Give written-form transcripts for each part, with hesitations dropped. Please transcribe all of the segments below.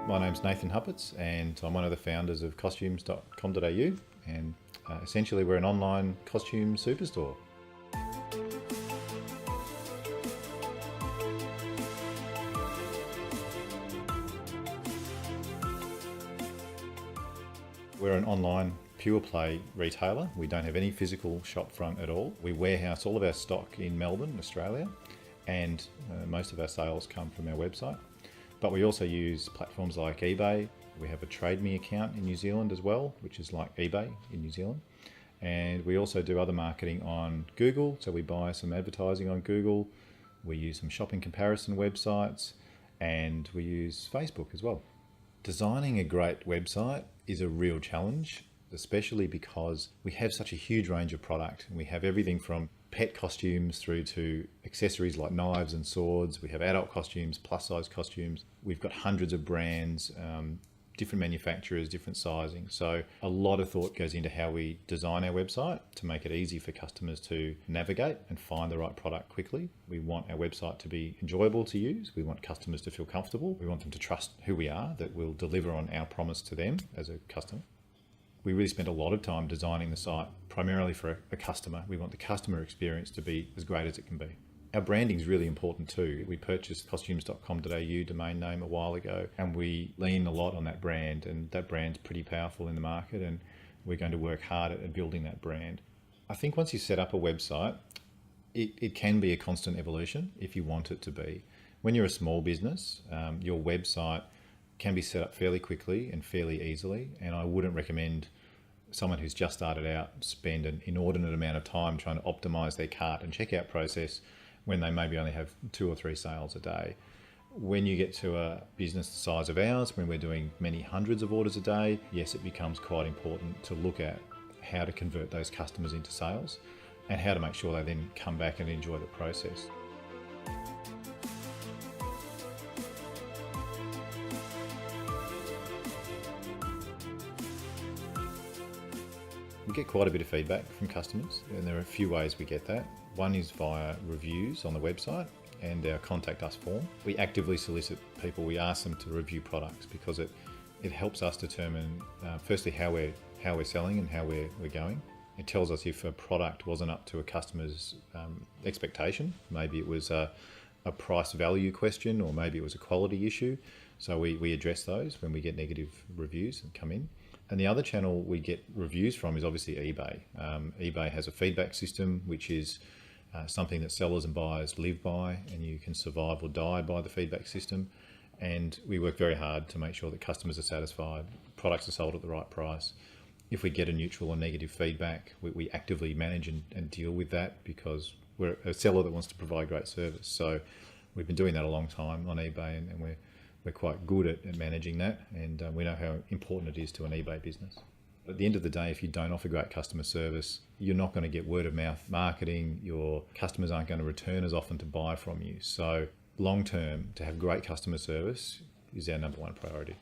My name's Nathan Huppatz and I'm one of the founders of costumes.com.au, and essentially we're an online costume superstore. We're an online pure play retailer. We don't have any physical shop front at all. We warehouse all of our stock in Melbourne, Australia, and most of our sales come from our website. But we also use platforms like eBay. We have a Trade Me account in New Zealand as well, which is like eBay in New Zealand. And we also do other marketing on Google. So we buy some advertising on Google. We use some shopping comparison websites, and we use Facebook as well. Designing a great website is a real challenge, especially because we have such a huge range of product, and we have everything from pet costumes through to accessories like knives and swords. We have adult costumes, plus size costumes. We've got hundreds of brands, different manufacturers, different sizing. So a lot of thought goes into how we design our website to make it easy for customers to navigate and find the right product quickly. We want our website to be enjoyable to use. We want customers to feel comfortable. We want them to trust who we are, that we'll deliver on our promise to them as a customer. We really spent a lot of time designing the site primarily for a customer. We want the customer experience to be as great as it can be. Our branding is really important too. We purchased costumes.com.au domain name a while ago, and we lean a lot on that brand, and that brand's pretty powerful in the market, and we're going to work hard at building that brand. I think once you set up a website, it can be a constant evolution if you want it to be. When you're a small business, your website can be set up fairly quickly and fairly easily, and I wouldn't recommend someone who's just started out spend an inordinate amount of time trying to optimize their cart and checkout process when they maybe only have 2 or 3 sales a day. When you get to a business the size of ours, when we're doing many hundreds of orders a day, yes, it becomes quite important to look at how to convert those customers into sales and how to make sure they then come back and enjoy the process. We get quite a bit of feedback from customers, and there are a few ways we get that. One is via reviews on the website and our contact us form. We actively solicit people. We ask them to review products because it helps us determine firstly how we're selling and how we're going. It tells us if a product wasn't up to a customer's expectation. Maybe it was a price value question, or maybe it was a quality issue. So we address those when we get negative reviews that come in. And the other channel we get reviews from is obviously eBay. eBay has a feedback system, which is something that sellers and buyers live by, and you can survive or die by the feedback system. And we work very hard to make sure that customers are satisfied, products are sold at the right price. If we get a neutral or negative feedback, we actively manage and deal with that, because we're a seller that wants to provide great service. So we've been doing that a long time on eBay, and we're quite good at managing that, and we know how important it is to an eBay business. At the end of the day, if you don't offer great customer service, you're not going to get word of mouth marketing. Your customers aren't going to return as often to buy from you. So long term, to have great customer service is our number one priority.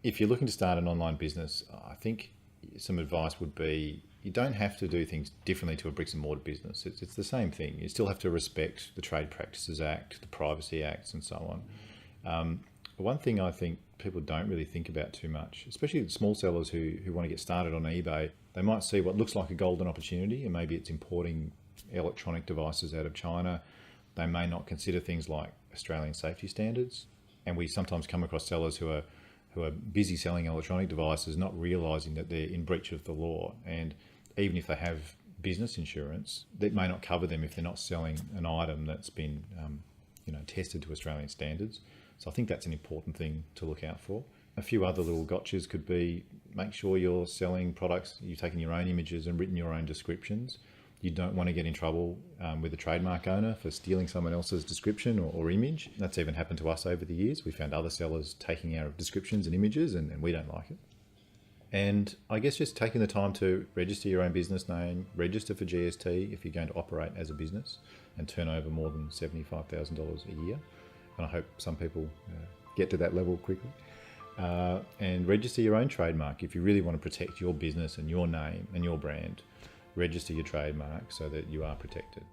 If you're looking to start an online business, I think some advice would be you don't have to do things differently to a bricks and mortar business. It's the same thing. You still have to respect the Trade Practices Act, the Privacy Acts, and so on. One thing I think people don't really think about too much, especially the small sellers who want to get started on eBay, they might see what looks like a golden opportunity, and maybe it's importing electronic devices out of China. They may not consider things like Australian safety standards. And we sometimes come across sellers who are busy selling electronic devices, not realizing that they're in breach of the law. And even if they have business insurance, that may not cover them if they're not selling an item that's been tested to Australian standards. So I think that's an important thing to look out for. A few other little gotchas could be, make sure you're selling products, you've taken your own images and written your own descriptions. You don't want to get in trouble with the trademark owner for stealing someone else's description or image. That's even happened to us over the years. We found other sellers taking our descriptions and images, and we don't like it. And I guess just taking the time to register your own business name, register for GST if you're going to operate as a business and turn over more than $75,000 a year. And I hope some people get to that level quickly. and register your own trademark. If you really want to protect your business and your name and your brand, register your trademark so that you are protected.